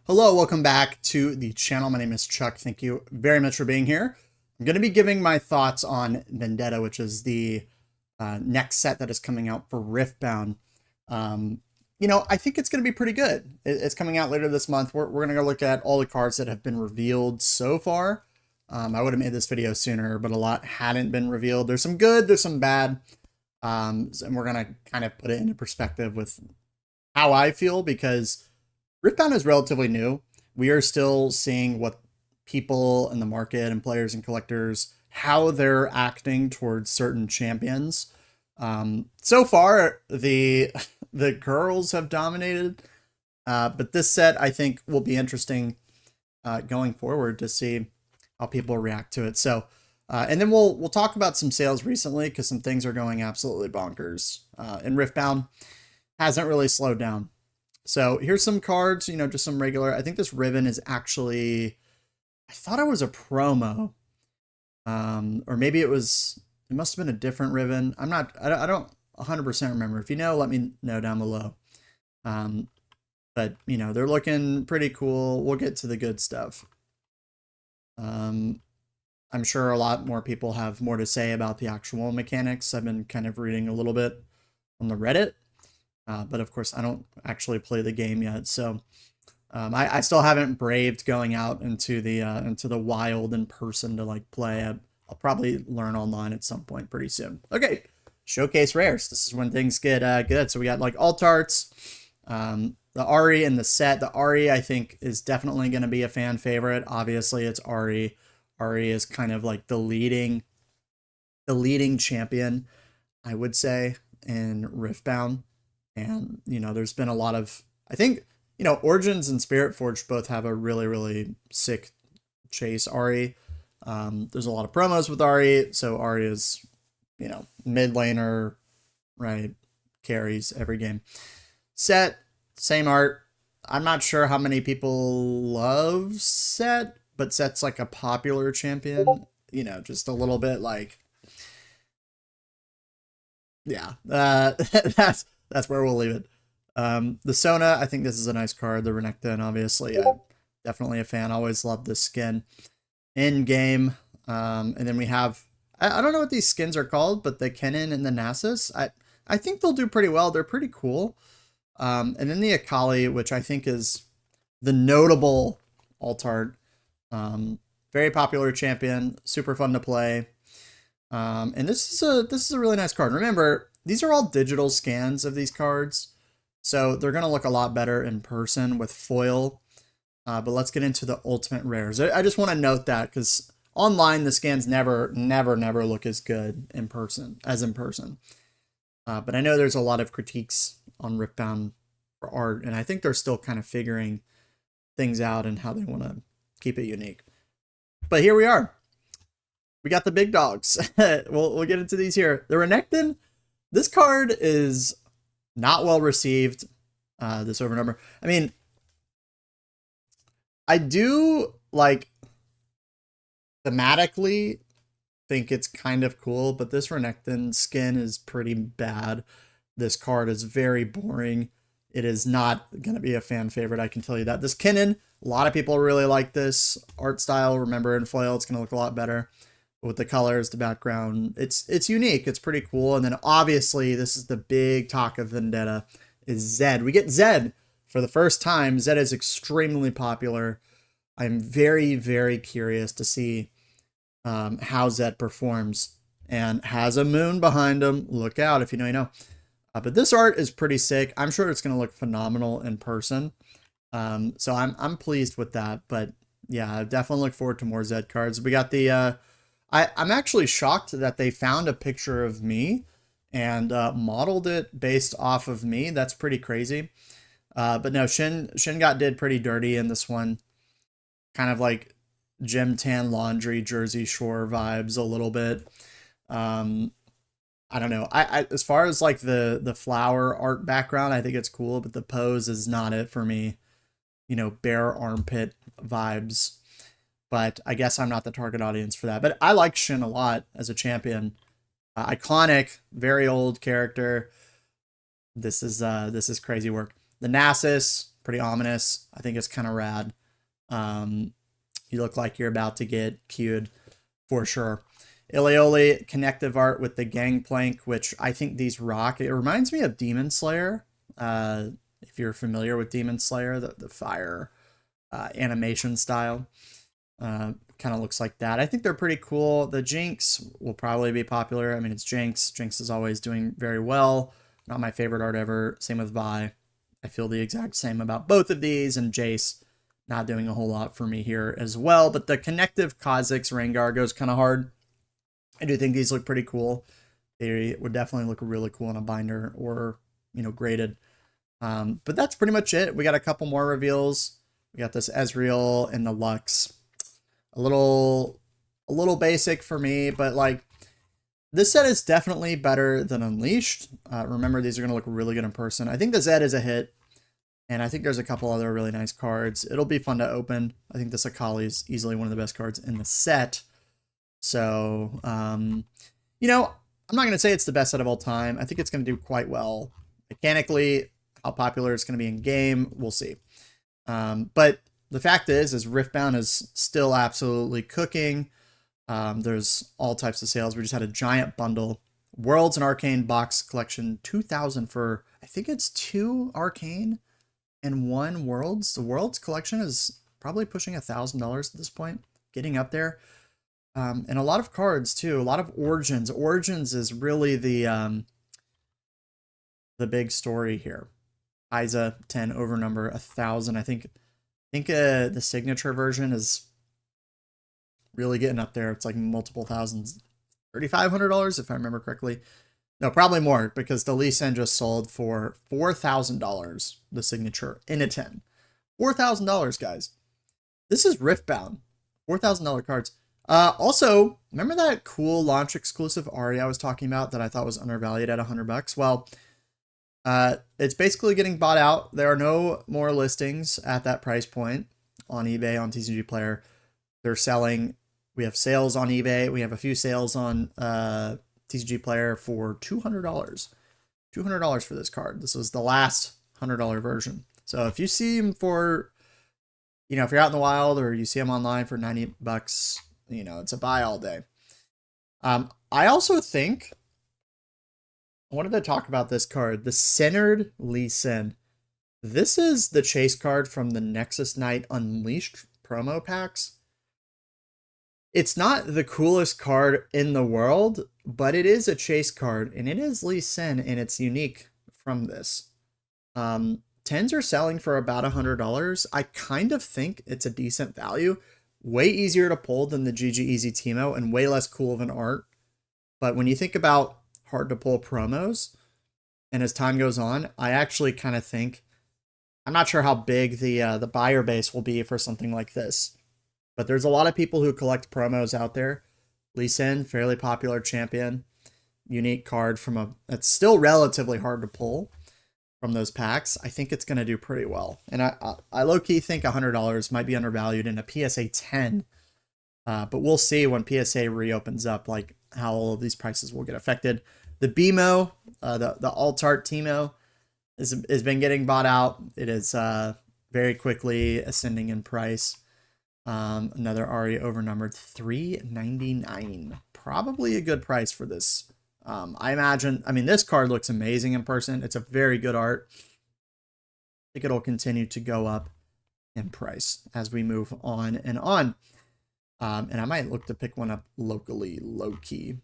Hello, welcome back to the channel. My name is Chuck. Thank you very much for being here. I'm going to be giving my thoughts on Vendetta, which is the next set that is coming out for Riftbound. I think it's going to be pretty good. It's coming out later this month. We're going to go look at all the cards that have been revealed so far. I would have made this video sooner, but a lot hadn't been revealed. There's some good, there's some bad. And we're going to kind of put it into perspective with how I feel, because Riftbound is relatively new. We are still seeing what people in the market and players and collectors, how they're acting towards certain champions. So far, the the girls have dominated, but this set I think will be interesting going forward to see how people react to it. So, and then we'll talk about some sales recently, because some things are going absolutely bonkers. And Riftbound hasn't really slowed down. So here's some cards, just some regular. I think this Riven is actually, I thought it was a promo. Or maybe it must have been a different Riven. I don't 100% remember. If you know, let me know down below. But they're looking pretty cool. We'll get to the good stuff. I'm sure a lot more people have more to say about the actual mechanics. I've been kind of reading a little bit on the Reddit. But of course, I don't actually play the game yet, so I still haven't braved going out into the wild in person to play. I'll probably learn online at some point pretty soon. Okay, showcase rares. This is when things get good. So we got alt arts, the Ahri and the set. The Ahri I think is definitely going to be a fan favorite. Obviously, it's Ahri. Ahri is kind of like the leading champion, I would say, in Riftbound. And, there's been a lot of, I think, Origins and Spirit Forge both have a really, really sick chase Ahri. There's a lot of promos with Ahri. So Ahri is, mid laner, right? Carries every game. Set, same art. I'm not sure how many people love Set, but Set's like a popular champion, just a little bit yeah, that's where we'll leave it. The Sona, I think this is a nice card. The Renekton, obviously, I'm definitely a fan. Always loved this skin. In game, and then we have, I don't know what these skins are called, but the Kennen and the Nasus, I think they'll do pretty well. They're pretty cool. And then the Akali, which I think is the notable alt art. Very popular champion, super fun to play. And this is a really nice card. Remember, these are all digital scans of these cards, so they're going to look a lot better in person with foil. But let's get into the ultimate rares. I just want to note that, because online the scans never look as good in person as in person. But I know there's a lot of critiques on Riftbound for art, and I think they're still kind of figuring things out and how they want to keep it unique. But here we are. We got the big dogs. We'll get into these here. The Renekton, this card is not well received. This over number. I mean, I do thematically think it's kind of cool, but this Renekton skin is pretty bad. This card is very boring. It is not going to be a fan favorite, I can tell you that. This Kennen, a lot of people really like this art style. Remember, in foil, it's going to look a lot better with the colors, the background. It's unique. It's pretty cool. And then obviously, this is the big talk of Vendetta, is Zed. We get Zed for the first time. Zed is extremely popular. I'm very, very curious to see how Zed performs, and has a moon behind him. Look out, if you know, you know. But this art is pretty sick. I'm sure it's going to look phenomenal in person. So I'm pleased with that. But yeah, I definitely look forward to more Zed cards. We got the I'm actually shocked that they found a picture of me and modeled it based off of me. That's pretty crazy. But no, Shingot did pretty dirty in this one. Kind of like Gym Tan Laundry, Jersey Shore vibes a little bit. I don't know. I as far as the flower art background, I think it's cool, but the pose is not it for me. Bare armpit vibes. But I guess I'm not the target audience for that. But I like Shin a lot as a champion. Iconic, very old character. This is crazy work. The Nasus, pretty ominous. I think it's kind of rad. You look like you're about to get queued for sure. Ilioli connective art with the gangplank, which I think these rock. It reminds me of Demon Slayer. If you're familiar with Demon Slayer, the fire animation style. Kind of looks like that. I think they're pretty cool. The Jinx will probably be popular. I mean, it's Jinx. Jinx is always doing very well. Not my favorite art ever. Same with Vi. I feel the exact same about both of these. And Jace not doing a whole lot for me here as well. But the connective Kha'Zix Rengar goes kind of hard. I do think these look pretty cool. They would definitely look really cool in a binder or, graded. But that's pretty much it. We got a couple more reveals. We got this Ezreal and the Lux. A little basic for me, but like this set is definitely better than Unleashed. Remember, these are going to look really good in person. I think the Zed is a hit, and I think there's a couple other really nice cards. It'll be fun to open. I think this Akali is easily one of the best cards in the set. So, I'm not going to say it's the best set of all time. I think it's going to do quite well. Mechanically, how popular it's going to be in game, we'll see. But the fact is Riftbound is still absolutely cooking. There's all types of sales. We just had a giant bundle. Worlds and Arcane box collection, 2,000 for, I think it's 2 Arcane and 1 Worlds. The Worlds collection is probably pushing $1,000 at this point, getting up there. And a lot of cards too, a lot of Origins. Origins is really the big story here. Isa 10 over number 1,000. I think the signature version is really getting up there. It's like multiple thousands, $3,500 if I remember correctly. No, probably more because the Lee Sin just sold for $4,000. The signature in a 10, $4,000, guys. This is Riftbound, $4,000 cards. Also, remember that cool launch exclusive Ahri I was talking about that I thought was undervalued at $100? Well, it's basically getting bought out. There are no more listings at that price point on eBay, on TCG Player. They're selling. We have sales on eBay. We have a few sales on TCG Player for $200. $200 for this card. This was the last $100 version. So if you see them for, if you're out in the wild or you see them online for $90, it's a buy all day. I also think I wanted to talk about this card, the Centered Lee Sin. This is the chase card from the Nexus Knight Unleashed promo packs. It's not the coolest card in the world, but it is a chase card, and it is Lee Sin, and it's unique from this. 10s are selling for about $100. I kind of think it's a decent value. Way easier to pull than the GG Easy Teemo, and way less cool of an art. But when you think about hard to pull promos, and as time goes on, I actually kind of think, I'm not sure how big the buyer base will be for something like this, but there's a lot of people who collect promos out there. Lee Sin, fairly popular champion, unique card from that's still relatively hard to pull from those packs. I think it's going to do pretty well, and I low-key think $100 might be undervalued in a PSA 10, but we'll see when PSA reopens up, like how all of these prices will get affected. The BMO, the Alt-Art Teemo, has been getting bought out. It is very quickly ascending in price. Another Ahri overnumbered, $399. Probably a good price for this. I imagine, this card looks amazing in person. It's a very good art. I think it'll continue to go up in price as we move on and on. And I might look to pick one up locally, low-key.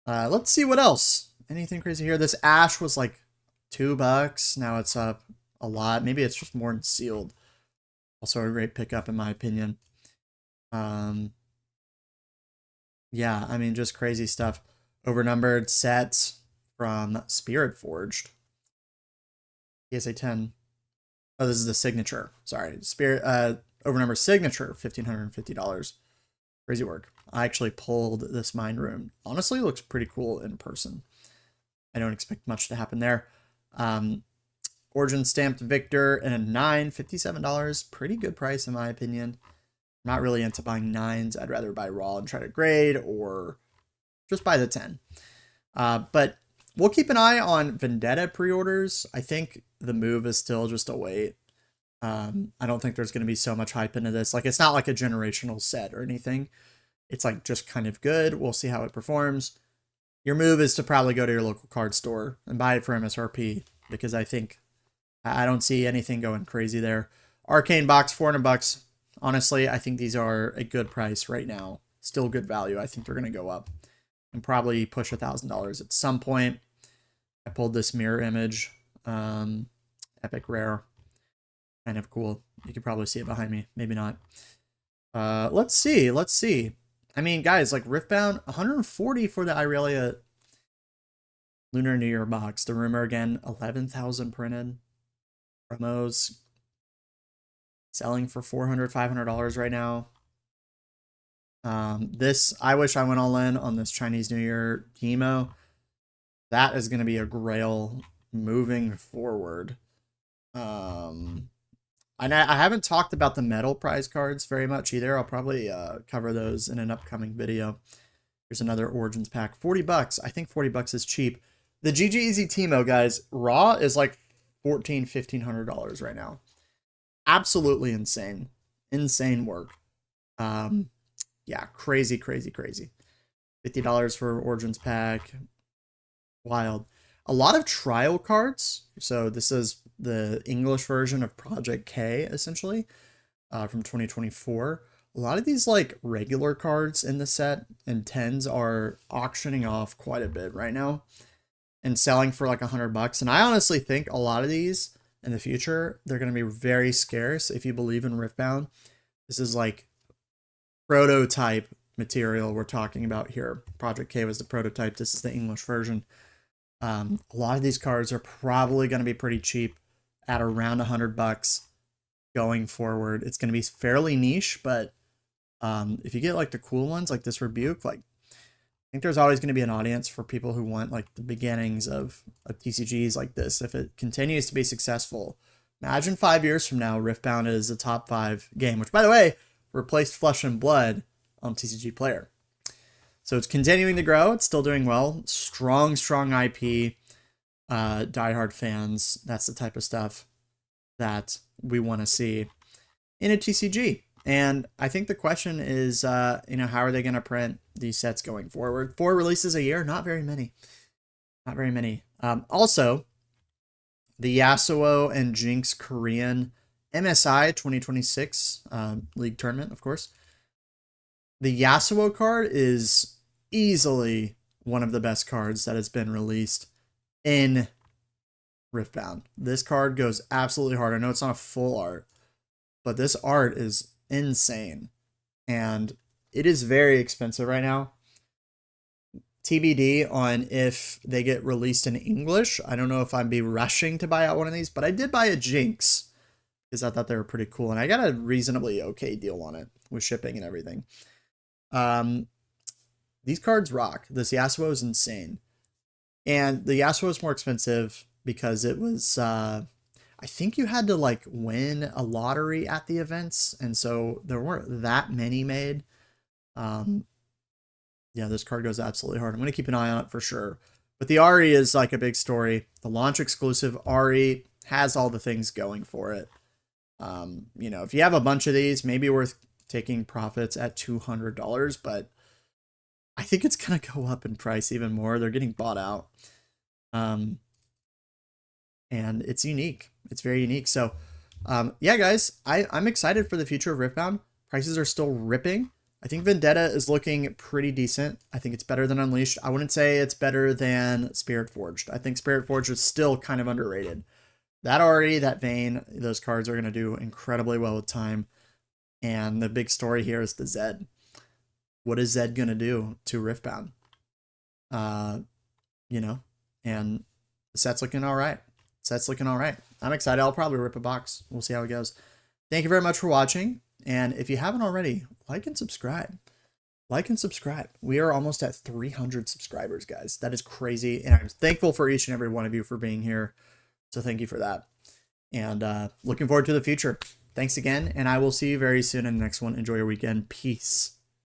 Let's see what else. Anything crazy here? This Ash was like $2. Now it's up a lot. Maybe it's just more in sealed. Also a great pickup in my opinion. Yeah, just crazy stuff. Overnumbered sets from Spirit Forged. PSA 10. Oh, this is the signature. Sorry. Spirit overnumbered signature, $1,550. Crazy work. I actually pulled this Mind Room. Honestly, it looks pretty cool in person. I don't expect much to happen there. Origin stamped Victor and a 9, $57. Pretty good price in my opinion. Not really into buying 9s. I'd rather buy raw and try to grade, or just buy the 10. But we'll keep an eye on Vendetta pre-orders. I think the move is still just a wait. I don't think there's going to be so much hype into this. Like, it's not like a generational set or anything. It's like just kind of good. We'll see how it performs. Your move is to probably go to your local card store and buy it for MSRP, because I don't see anything going crazy there. Arcane box, 400 bucks. Honestly, I think these are a good price right now. Still good value. I think they're going to go up and probably push $1,000 at some point. I pulled this mirror image. Epic rare. Kind of cool. You could probably see it behind me. Maybe not. Let's see. I mean, guys, like Riftbound, 140 for the Irelia Lunar New Year box. The rumor again, 11,000 printed. Promos selling for $400, $500 right now. I wish I went all in on this Chinese New Year chemo. That is going to be a grail moving forward. And I haven't talked about the metal prize cards very much either. I'll probably cover those in an upcoming video. Here's another Origins pack. 40 bucks. I think 40 bucks is cheap. The GG Easy Teemo, guys, raw is like $1,400, $1,500 right now. Absolutely insane. Insane work. Yeah, crazy. $50 for Origins pack. Wild. A lot of trial cards. So this is the English version of Project K, essentially, from 2024. A lot of these like regular cards in the set and 10s are auctioning off quite a bit right now and selling for like $100. And I honestly think a lot of these in the future, they're going to be very scarce if you believe in Riftbound. This is like prototype material we're talking about here. Project K was the prototype. This is the English version. A lot of these cards are probably going to be pretty cheap at around $100 going forward. It's going to be fairly niche, but if you get like the cool ones, like this Rebuke, like I think there's always going to be an audience for people who want like the beginnings of TCGs like this. If it continues to be successful, imagine 5 years from now, Riftbound is a top 5 game, which by the way, replaced Flesh and Blood on TCG Player. So it's continuing to grow. It's still doing well. Strong IP. Diehard fans. That's the type of stuff that we want to see in a TCG. And I think the question is, how are they going to print these sets going forward? 4 releases a year? Not very many. Also, the Yasuo and Jinx Korean MSI 2026 League Tournament, of course. The Yasuo card is easily one of the best cards that has been released in Riftbound. This card goes absolutely hard. I know it's not a full art, but this art is insane. And it is very expensive right now. TBD on if they get released in English. I don't know if I'd be rushing to buy out one of these, but I did buy a Jinx because I thought they were pretty cool. And I got a reasonably okay deal on it with shipping and everything. These cards rock. This Yasuo is insane. And the Yasuo is more expensive because it was, I think you had to like win a lottery at the events. And so there weren't that many made. Yeah, this card goes absolutely hard. I'm going to keep an eye on it for sure. But the Ari is like a big story. The launch exclusive Ari has all the things going for it. If you have a bunch of these, maybe worth taking profits at $200, but I think it's going to go up in price even more. They're getting bought out. And it's unique. It's very unique. So, yeah, guys, I'm excited for the future of Riftbound. Prices are still ripping. I think Vendetta is looking pretty decent. I think it's better than Unleashed. I wouldn't say it's better than Spirit Forged. I think Spirit Forged is still kind of underrated. That Ari, that Vayne, those cards are going to do incredibly well with time. And the big story here is the Zed. What is Zed going to do to Riftbound? And the set's looking all right. I'm excited. I'll probably rip a box. We'll see how it goes. Thank you very much for watching. And if you haven't already, like and subscribe. We are almost at 300 subscribers, guys. That is crazy. And I'm thankful for each and every one of you for being here. So thank you for that. And looking forward to the future. Thanks again. And I will see you very soon in the next one. Enjoy your weekend. Peace.